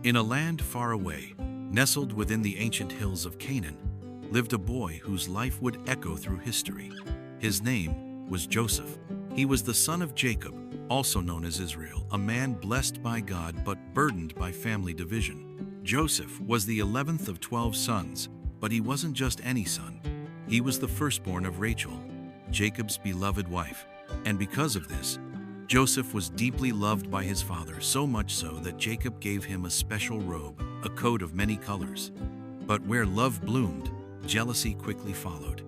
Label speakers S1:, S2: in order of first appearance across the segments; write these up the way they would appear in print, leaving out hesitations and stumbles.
S1: In a land far away, nestled within the ancient hills of Canaan, lived a boy whose life would echo through history. His name was Joseph. He was the son of Jacob, also known as Israel, a man blessed by God but burdened by family division. Joseph was the 11th of 12 sons, but he wasn't just any son. He was the firstborn of Rachel, Jacob's beloved wife, and because of this, Joseph was deeply loved by his father, so much so that Jacob gave him a special robe, a coat of many colors. But where love bloomed, jealousy quickly followed.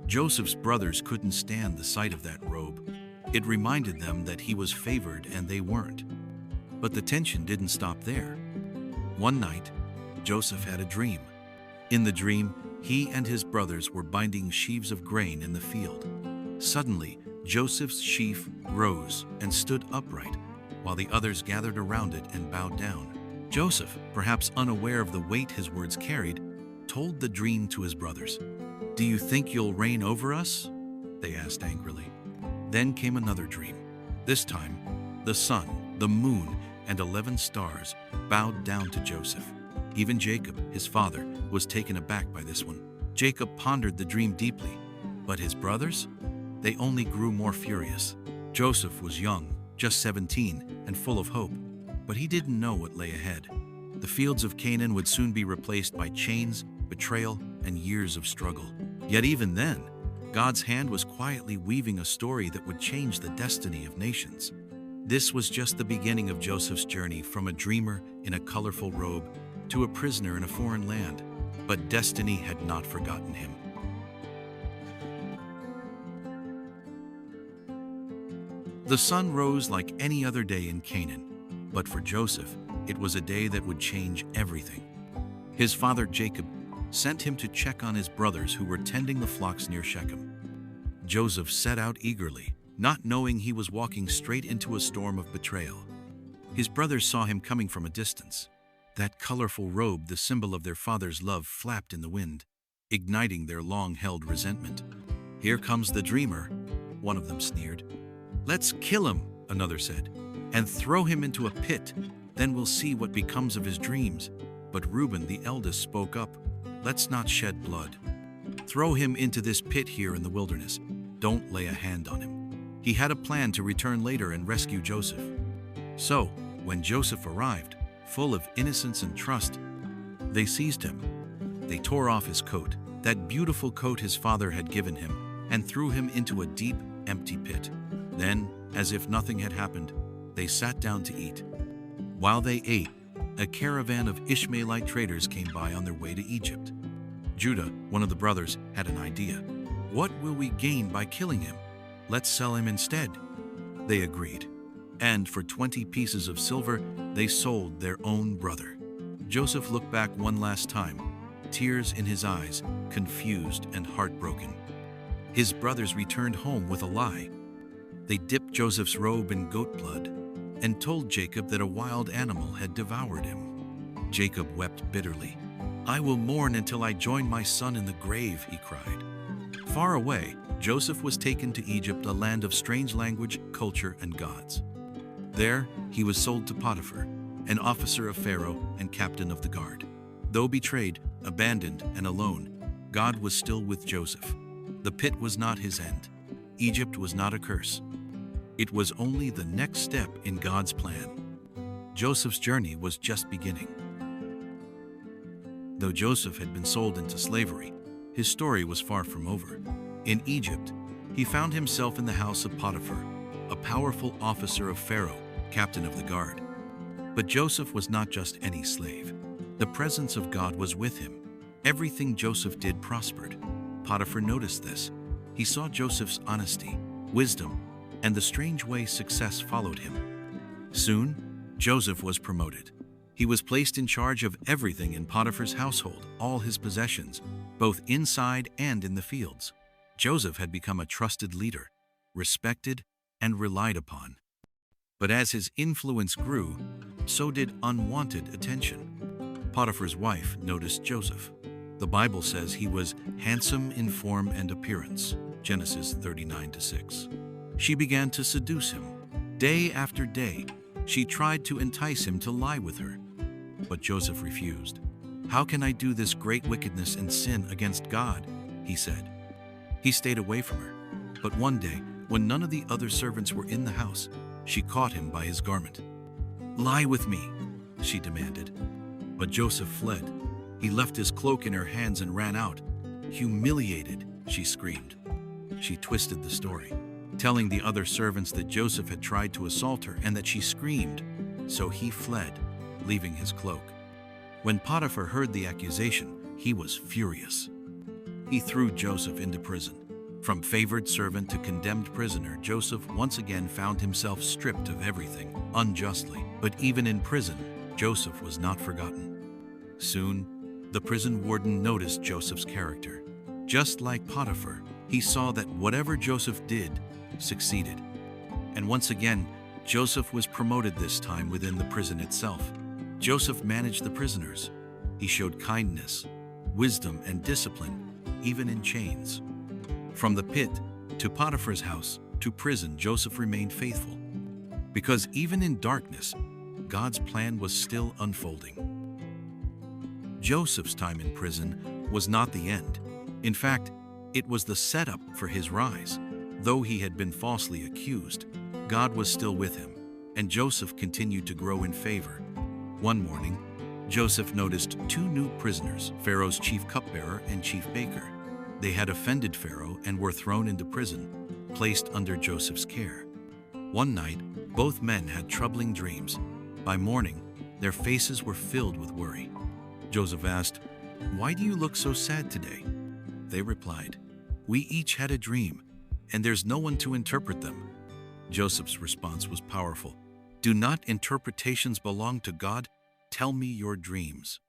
S1: Joseph's brothers couldn't stand the sight of that robe. It reminded them that he was favored and they weren't. But the tension didn't stop there. One night, Joseph had a dream. In the dream, he and his brothers were binding sheaves of grain in the field. Suddenly, Joseph's sheaf rose and stood upright, while the others gathered around it and bowed down. Joseph, perhaps unaware of the weight his words carried, told the dream to his brothers. "Do you think you'll reign over us?" they asked angrily. Then came another dream. This time, the sun, the moon, and 11 stars bowed down to Joseph. Even Jacob, his father, was taken aback by this one. Jacob pondered the dream deeply, but his brothers? They only grew more furious. Joseph was young, just 17, and full of hope, but he didn't know what lay ahead. The fields of Canaan would soon be replaced by chains, betrayal, and years of struggle. Yet even then, God's hand was quietly weaving a story that would change the destiny of nations. This was just the beginning of Joseph's journey from a dreamer in a colorful robe to a prisoner in a foreign land. But destiny had not forgotten him. The sun rose like any other day in Canaan, but for Joseph, it was a day that would change everything. His father Jacob sent him to check on his brothers who were tending the flocks near Shechem. Joseph set out eagerly, not knowing he was walking straight into a storm of betrayal. His brothers saw him coming from a distance. That colorful robe, the symbol of their father's love, flapped in the wind, igniting their long-held resentment. "Here comes the dreamer," one of them sneered. "Let's kill him," another said, "and throw him into a pit. Then we'll see what becomes of his dreams." But Reuben, the eldest, spoke up. "Let's not shed blood. Throw him into this pit here in the wilderness. Don't lay a hand on him." He had a plan to return later and rescue Joseph. So, when Joseph arrived, full of innocence and trust, they seized him. They tore off his coat, that beautiful coat his father had given him, and threw him into a deep, empty pit. Then, as if nothing had happened, they sat down to eat. While they ate, a caravan of Ishmaelite traders came by on their way to Egypt. Judah, one of the brothers, had an idea. "What will we gain by killing him? Let's sell him instead." They agreed. And for 20 pieces of silver, they sold their own brother. Joseph looked back one last time, tears in his eyes, confused and heartbroken. His brothers returned home with a lie. They dipped Joseph's robe in goat blood and told Jacob that a wild animal had devoured him. Jacob wept bitterly. "I will mourn until I join my son in the grave," he cried. Far away, Joseph was taken to Egypt, a land of strange language, culture, and gods. There, he was sold to Potiphar, an officer of Pharaoh and captain of the guard. Though betrayed, abandoned, and alone, God was still with Joseph. The pit was not his end. Egypt was not a curse. It was only the next step in God's plan. Joseph's journey was just beginning. Though Joseph had been sold into slavery, his story was far from over. In Egypt, he found himself in the house of Potiphar, a powerful officer of Pharaoh, captain of the guard. But Joseph was not just any slave. The presence of God was with him. Everything Joseph did prospered. Potiphar noticed this. He saw Joseph's honesty, wisdom, and the strange way success followed him. Soon, Joseph was promoted. He was placed in charge of everything in Potiphar's household, all his possessions, both inside and in the fields. Joseph had become a trusted leader, respected and relied upon. But as his influence grew, so did unwanted attention. Potiphar's wife noticed Joseph. The Bible says he was handsome in form and appearance, Genesis 39-6. She began to seduce him. Day after day, she tried to entice him to lie with her. But Joseph refused. "How can I do this great wickedness and sin against God?" he said. He stayed away from her. But one day, when none of the other servants were in the house, she caught him by his garment. "Lie with me," she demanded. But Joseph fled. He left his cloak in her hands and ran out. "Humiliated," she screamed. She twisted the story, telling the other servants that Joseph had tried to assault her and that she screamed. So he fled, leaving his cloak. When Potiphar heard the accusation, he was furious. He threw Joseph into prison. From favored servant to condemned prisoner, Joseph once again found himself stripped of everything, unjustly. But even in prison, Joseph was not forgotten. Soon, the prison warden noticed Joseph's character. Just like Potiphar, he saw that whatever Joseph did succeeded. And once again, Joseph was promoted, this time within the prison itself. Joseph managed the prisoners. He showed kindness, wisdom, and discipline, even in chains. From the pit to Potiphar's house to prison, Joseph remained faithful. Because even in darkness, God's plan was still unfolding. Joseph's time in prison was not the end. In fact, it was the setup for his rise. Though he had been falsely accused, God was still with him, and Joseph continued to grow in favor. One morning, Joseph noticed two new prisoners, Pharaoh's chief cupbearer and chief baker. They had offended Pharaoh and were thrown into prison, placed under Joseph's care. One night, both men had troubling dreams. By morning, their faces were filled with worry. Joseph asked, "Why do you look so sad today?" They replied, "We each had a dream, and there's no one to interpret them." Joseph's response was powerful. "Do not interpretations belong to God? Tell me your dreams."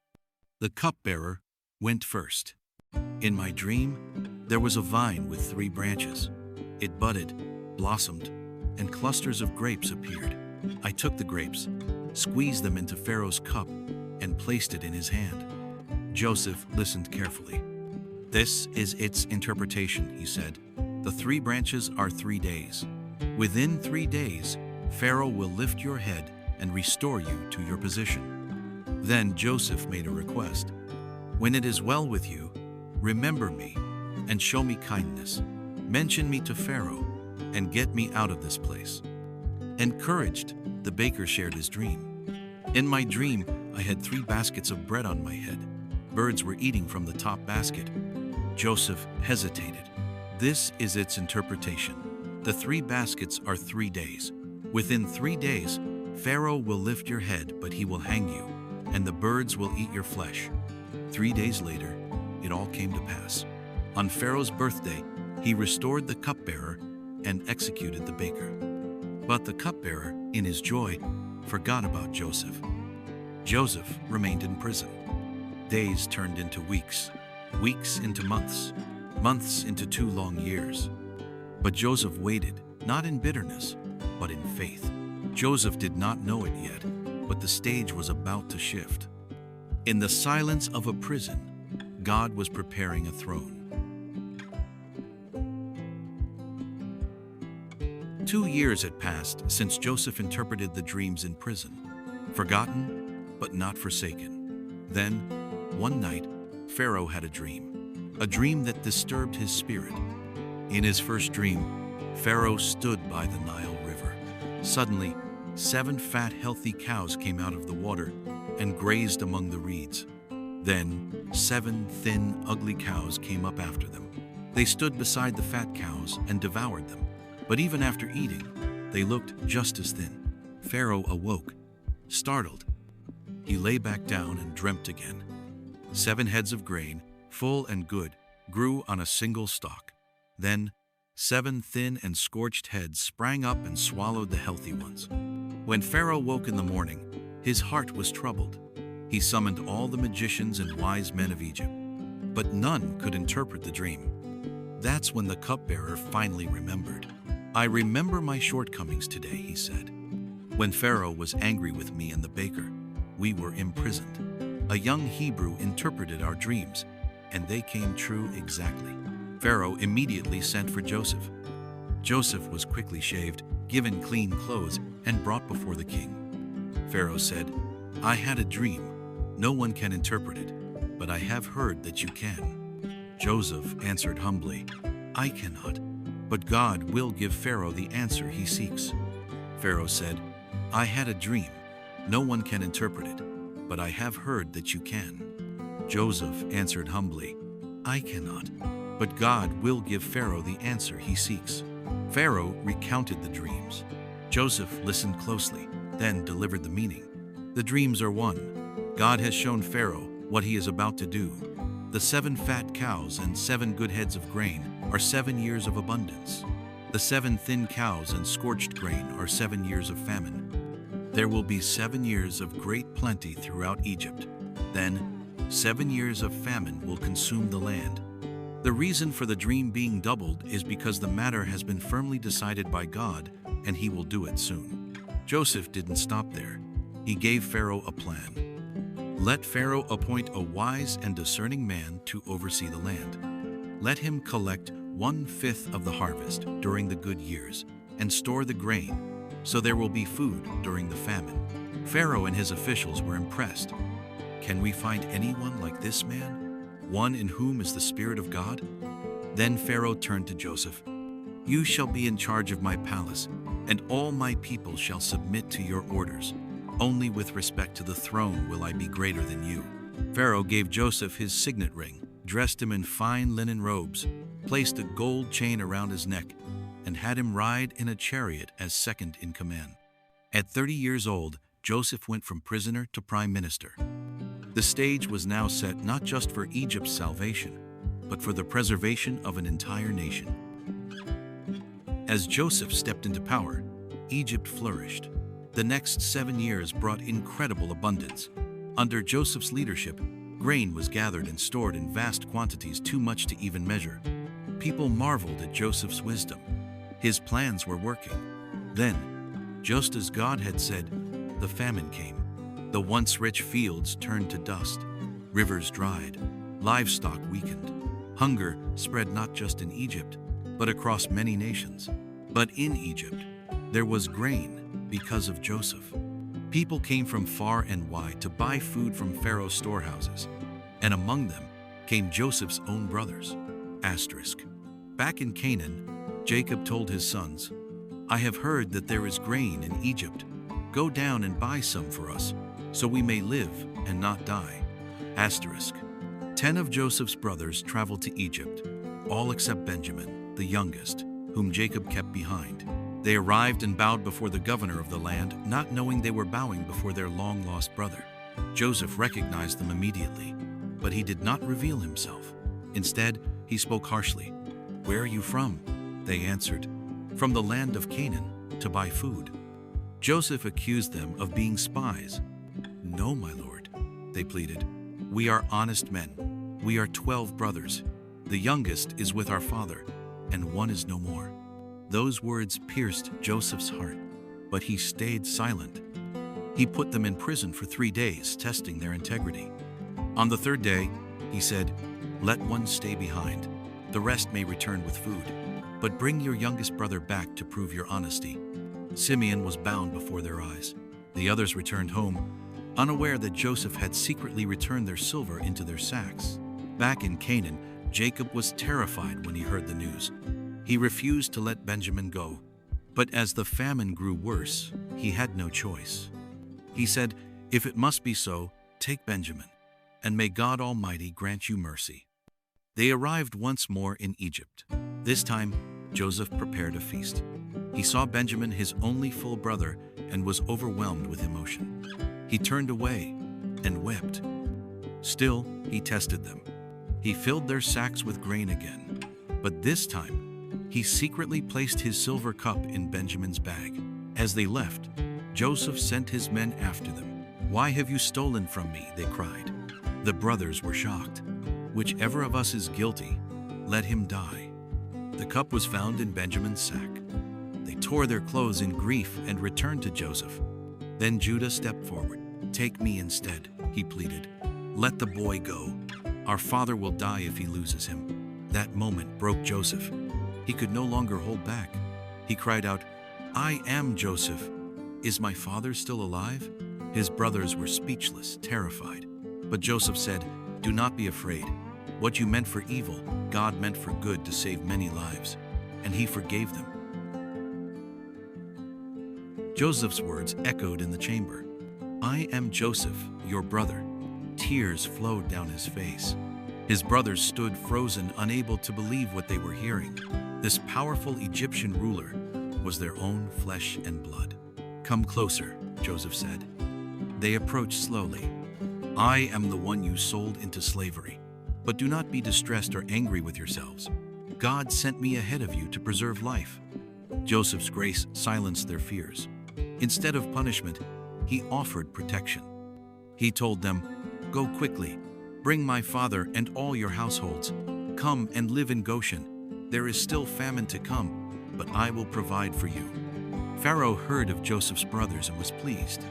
S1: The cupbearer went first. "In my dream, there was a vine with 3 branches. It budded, blossomed, and clusters of grapes appeared. I took the grapes, squeezed them into Pharaoh's cup, and placed it in his hand." Joseph listened carefully. "This is its interpretation," he said. "The 3 branches are 3 days. Within 3 days, Pharaoh will lift your head and restore you to your position." Then Joseph made a request. "When it is well with you, remember me and show me kindness. Mention me to Pharaoh and get me out of this place." Encouraged, the baker shared his dream. "In my dream, I had 3 baskets of bread on my head. Birds were eating from the top basket." Joseph hesitated. "This is its interpretation. The 3 baskets are 3 days. Within 3 days, Pharaoh will lift your head, but he will hang you, and the birds will eat your flesh." 3 days later, it all came to pass. On Pharaoh's birthday, he restored the cupbearer and executed the baker. But the cupbearer, in his joy, forgot about Joseph. Joseph remained in prison. Days turned into weeks, weeks into months, months into 2 long years. But Joseph waited, not in bitterness, but in faith. Joseph did not know it yet, but the stage was about to shift. In the silence of a prison, God was preparing a throne. 2 years had passed since Joseph interpreted the dreams in prison, forgotten but not forsaken. Then, one night, Pharaoh had a dream that disturbed his spirit. In his first dream, Pharaoh stood by the Nile River. Suddenly, 7 fat, healthy cows came out of the water and grazed among the reeds. Then, 7 thin, ugly cows came up after them. They stood beside the fat cows and devoured them. But even after eating, they looked just as thin. Pharaoh awoke, startled. He lay back down and dreamt again. 7 heads of grain, full and good, grew on a single stalk. Then, 7 thin and scorched heads sprang up and swallowed the healthy ones. When Pharaoh woke in the morning, his heart was troubled. He summoned all the magicians and wise men of Egypt, but none could interpret the dream. That's when the cupbearer finally remembered. "I remember my shortcomings today," he said. "When Pharaoh was angry with me and the baker, we were imprisoned. A young Hebrew interpreted our dreams, and they came true exactly." Pharaoh immediately sent for Joseph. Joseph was quickly shaved, given clean clothes, and brought before the king. Pharaoh said, "I had a dream. No one can interpret it, but I have heard that you can." Joseph answered humbly, "I cannot, but God will give Pharaoh the answer he seeks." Pharaoh said, "I had a dream. No one can interpret it, but I have heard that you can." Joseph answered humbly, "I cannot, but God will give Pharaoh the answer he seeks." Pharaoh recounted the dreams. Joseph listened closely, then delivered the meaning. "The dreams are one. God has shown Pharaoh what he is about to do. The 7 fat cows and 7 good heads of grain are 7 years of abundance. The 7 thin cows and scorched grain are 7 years of famine. There will be 7 years of great plenty throughout Egypt. Then 7 years of famine will consume the land. The reason for the dream being doubled is because the matter has been firmly decided by God, and he will do it soon." Joseph didn't stop there. He gave Pharaoh a plan. "Let Pharaoh appoint a wise and discerning man to oversee the land. Let him collect 1/5 of the harvest during the good years and store the grain, so there will be food during the famine." Pharaoh and his officials were impressed. "Can we find anyone like this man? One in whom is the Spirit of God?" Then Pharaoh turned to Joseph. "You shall be in charge of my palace, and all my people shall submit to your orders. Only with respect to the throne will I be greater than you." Pharaoh gave Joseph his signet ring, dressed him in fine linen robes, placed a gold chain around his neck, and had him ride in a chariot as second in command. At 30 years old, Joseph went from prisoner to prime minister. The stage was now set not just for Egypt's salvation, but for the preservation of an entire nation. As Joseph stepped into power, Egypt flourished. The next 7 years brought incredible abundance. Under Joseph's leadership, grain was gathered and stored in vast quantities too much to even measure. People marveled at Joseph's wisdom. His plans were working. Then, just as God had said, the famine came. The once rich fields turned to dust. Rivers dried. Livestock weakened. Hunger spread not just in Egypt, but across many nations. But in Egypt, there was grain because of Joseph. People came from far and wide to buy food from Pharaoh's storehouses, and among them came Joseph's own brothers. Back in Canaan, Jacob told his sons, "I have heard that there is grain in Egypt. Go down and buy some for us, so we may live and not die." 10 of Joseph's brothers traveled to Egypt, all except Benjamin, the youngest, whom Jacob kept behind. They arrived and bowed before the governor of the land, not knowing they were bowing before their long-lost brother. Joseph recognized them immediately, but he did not reveal himself. Instead, he spoke harshly. "Where are you from?" They answered, "From the land of Canaan, to buy food." Joseph accused them of being spies. "No, my lord," they pleaded. "We are honest men. We are 12 brothers. The youngest is with our father, and one is no more." Those words pierced Joseph's heart, but he stayed silent. He put them in prison for 3 days, testing their integrity. On the 3rd day, he said, "Let one stay behind. The rest may return with food. But bring your youngest brother back to prove your honesty." Simeon was bound before their eyes. The others returned home, unaware that Joseph had secretly returned their silver into their sacks. Back in Canaan, Jacob was terrified when he heard the news. He refused to let Benjamin go. But as the famine grew worse, he had no choice. He said, "If it must be so, take Benjamin, and may God Almighty grant you mercy." They arrived once more in Egypt. This time, Joseph prepared a feast. He saw Benjamin, his only full brother, and was overwhelmed with emotion. He turned away and wept. Still, he tested them. He filled their sacks with grain again, but this time, he secretly placed his silver cup in Benjamin's bag. As they left, Joseph sent his men after them. "Why have you stolen from me?" they cried. The brothers were shocked. "Whichever of us is guilty, let him die." The cup was found in Benjamin's sack. They tore their clothes in grief and returned to Joseph. Then Judah stepped forward. "Take me instead," he pleaded. "Let the boy go. Our father will die if he loses him." That moment broke Joseph. He could no longer hold back. He cried out, "I am Joseph. Is my father still alive?" His brothers were speechless, terrified. But Joseph said, "Do not be afraid. What you meant for evil, God meant for good to save many lives." And he forgave them. Joseph's words echoed in the chamber. "I am Joseph, your brother." Tears flowed down his face. His brothers stood frozen, unable to believe what they were hearing. This powerful Egyptian ruler was their own flesh and blood. "Come closer," Joseph said. They approached slowly. "I am the one you sold into slavery. But do not be distressed or angry with yourselves. God sent me ahead of you to preserve life." Joseph's grace silenced their fears. Instead of punishment, he offered protection. He told them, "Go quickly. Bring my father and all your households. Come and live in Goshen. There is still famine to come, but I will provide for you." Pharaoh heard of Joseph's brothers and was pleased.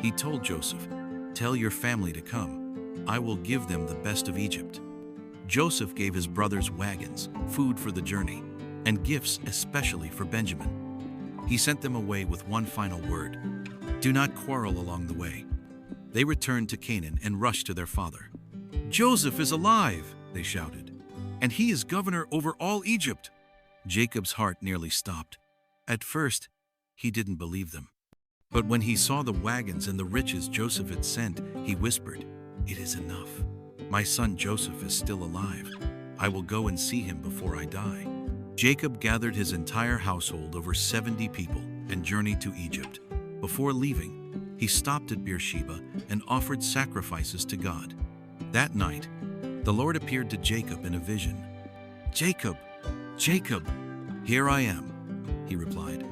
S1: He told Joseph, "Tell your family to come. I will give them the best of Egypt." Joseph gave his brothers wagons, food for the journey, and gifts especially for Benjamin. He sent them away with one final word: "Do not quarrel along the way." They returned to Canaan and rushed to their father. "Joseph is alive," they shouted, "and he is governor over all Egypt." Jacob's heart nearly stopped. At first, he didn't believe them. But when he saw the wagons and the riches Joseph had sent, he whispered, "It is enough. My son Joseph is still alive. I will go and see him before I die." Jacob gathered his entire household, over 70 people, and journeyed to Egypt. Before leaving, he stopped at Beersheba and offered sacrifices to God. That night, the Lord appeared to Jacob in a vision. "Jacob, Jacob." "Here I am," he replied.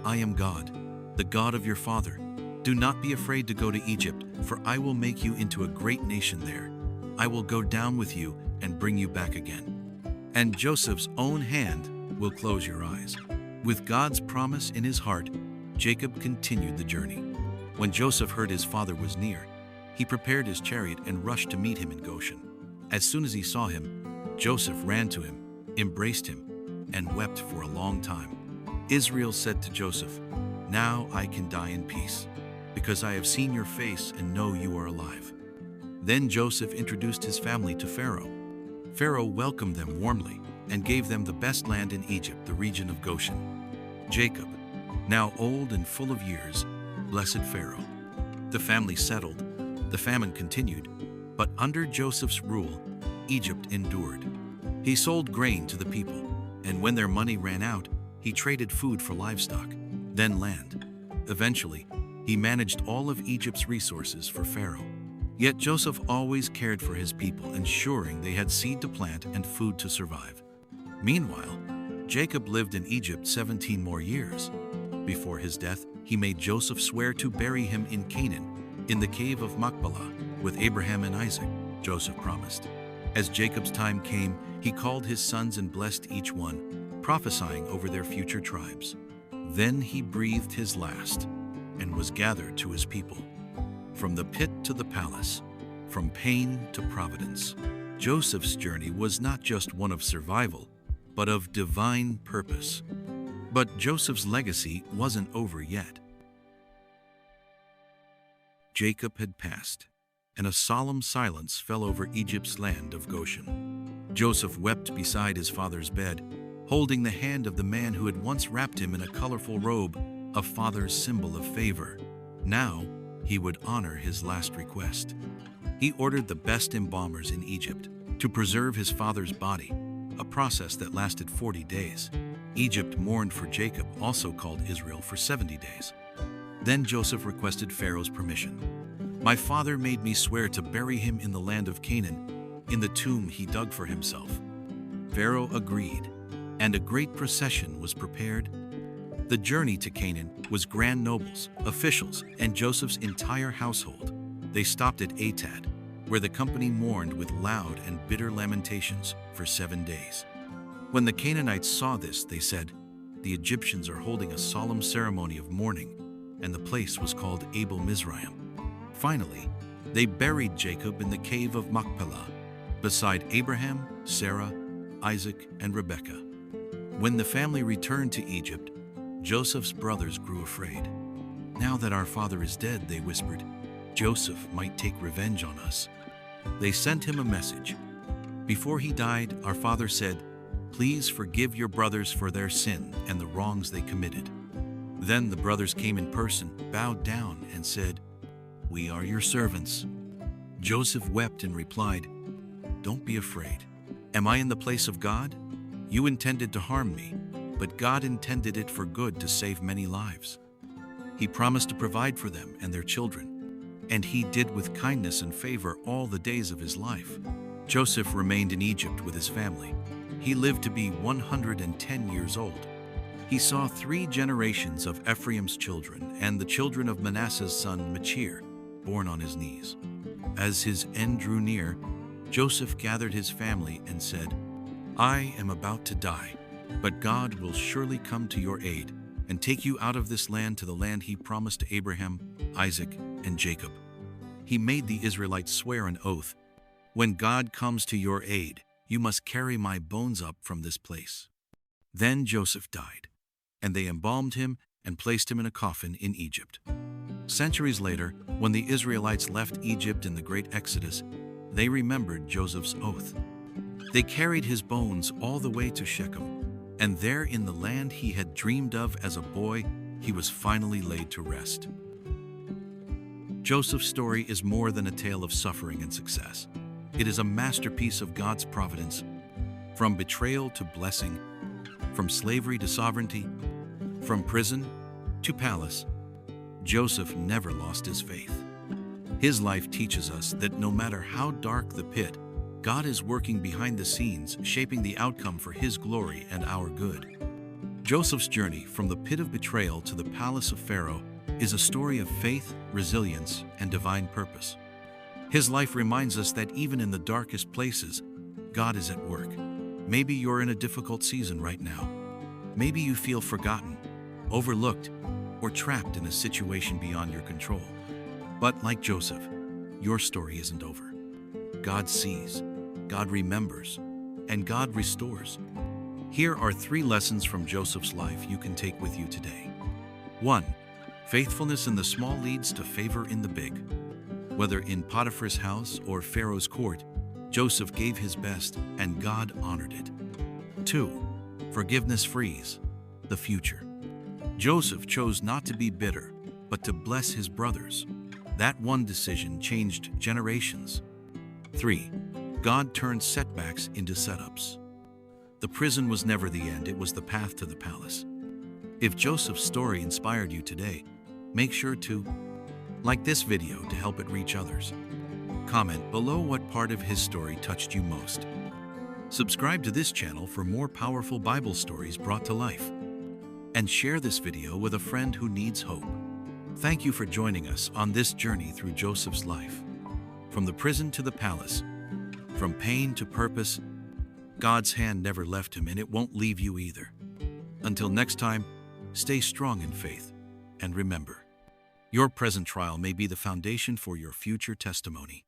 S1: "I am God, the God of your father. Do not be afraid to go to Egypt, for I will make you into a great nation there. I will go down with you and bring you back again. And Joseph's own hand will close your eyes." With God's promise in his heart, Jacob continued the journey. When Joseph heard his father was near, he prepared his chariot and rushed to meet him in Goshen. As soon as he saw him, Joseph ran to him, embraced him, and wept for a long time. Israel said to Joseph, "Now I can die in peace, because I have seen your face and know you are alive." Then Joseph introduced his family to Pharaoh. Pharaoh welcomed them warmly and gave them the best land in Egypt, the region of Goshen. Jacob, now old and full of years, blessed Pharaoh. The family settled. The famine continued, but under Joseph's rule, Egypt endured. He sold grain to the people, and when their money ran out, he traded food for livestock, then land. Eventually, he managed all of Egypt's resources for Pharaoh. Yet Joseph always cared for his people, ensuring they had seed to plant and food to survive. Meanwhile, Jacob lived in Egypt 17 more years. Before his death, he made Joseph swear to bury him in Canaan, in the cave of Machpelah, with Abraham and Isaac, Joseph promised. As Jacob's time came, he called his sons and blessed each one, prophesying over their future tribes. Then he breathed his last and was gathered to his people. From the pit to the palace, from pain to providence, Joseph's journey was not just one of survival, but of divine purpose. But Joseph's legacy wasn't over yet. Jacob had passed, and a solemn silence fell over Egypt's land of Goshen. Joseph wept beside his father's bed, holding the hand of the man who had once wrapped him in a colorful robe, a father's symbol of favor. Now, he would honor his last request. He ordered the best embalmers in Egypt to preserve his father's body, a process that lasted 40 days. Egypt mourned for Jacob, also called Israel, for 70 days. Then Joseph requested Pharaoh's permission. "My father made me swear to bury him in the land of Canaan, in the tomb he dug for himself." Pharaoh agreed, and a great procession was prepared. The journey to Canaan was grand nobles, officials, and Joseph's entire household. They stopped at Atad, where the company mourned with loud and bitter lamentations for 7 days. When the Canaanites saw this, they said, "The Egyptians are holding a solemn ceremony of mourning," and the place was called Abel Mizraim. Finally, they buried Jacob in the cave of Machpelah, beside Abraham, Sarah, Isaac, and Rebekah. When the family returned to Egypt, Joseph's brothers grew afraid. "Now that our father is dead," they whispered, "Joseph might take revenge on us." They sent him a message. Before he died, our father said, "Please forgive your brothers for their sin and the wrongs they committed." Then the brothers came in person, bowed down, and said, "We are your servants." Joseph wept and replied, "Don't be afraid. Am I in the place of God? You intended to harm me, but God intended it for good to save many lives." He promised to provide for them and their children, and he did with kindness and favor all the days of his life. Joseph remained in Egypt with his family. He lived to be 110 years old. He saw 3 generations of Ephraim's children and the children of Manasseh's son Machir, born on his knees. As his end drew near, Joseph gathered his family and said, "I am about to die, but God will surely come to your aid and take you out of this land to the land he promised to Abraham, Isaac, and Jacob." He made the Israelites swear an oath, "When God comes to your aid, you must carry my bones up from this place." Then Joseph died, and they embalmed him and placed him in a coffin in Egypt. Centuries later, when the Israelites left Egypt in the great Exodus, they remembered Joseph's oath. They carried his bones all the way to Shechem, and there in the land he had dreamed of as a boy, he was finally laid to rest. Joseph's story is more than a tale of suffering and success. It is a masterpiece of God's providence. From betrayal to blessing, from slavery to sovereignty, from prison to palace, Joseph never lost his faith. His life teaches us that no matter how dark the pit, God is working behind the scenes, shaping the outcome for his glory and our good. Joseph's journey from the pit of betrayal to the palace of Pharaoh is a story of faith, resilience, and divine purpose. His life reminds us that even in the darkest places, God is at work. Maybe you're in a difficult season right now. Maybe you feel forgotten, overlooked, or trapped in a situation beyond your control. But like Joseph, your story isn't over. God sees, God remembers, and God restores. Here are 3 lessons from Joseph's life you can take with you today. 1. Faithfulness in the small leads to favor in the big. Whether in Potiphar's house or Pharaoh's court, Joseph gave his best, and God honored it. 2. Forgiveness frees the future. Joseph chose not to be bitter, but to bless his brothers. That one decision changed generations. 3. God turned setbacks into setups. The prison was never the end, it was the path to the palace. If Joseph's story inspired you today, make sure to like this video to help it reach others. Comment below what part of his story touched you most. Subscribe to this channel for more powerful Bible stories brought to life. And share this video with a friend who needs hope. Thank you for joining us on this journey through Joseph's life. From the prison to the palace, from pain to purpose, God's hand never left him, and it won't leave you either. Until next time, stay strong in faith, and remember, your present trial may be the foundation for your future testimony.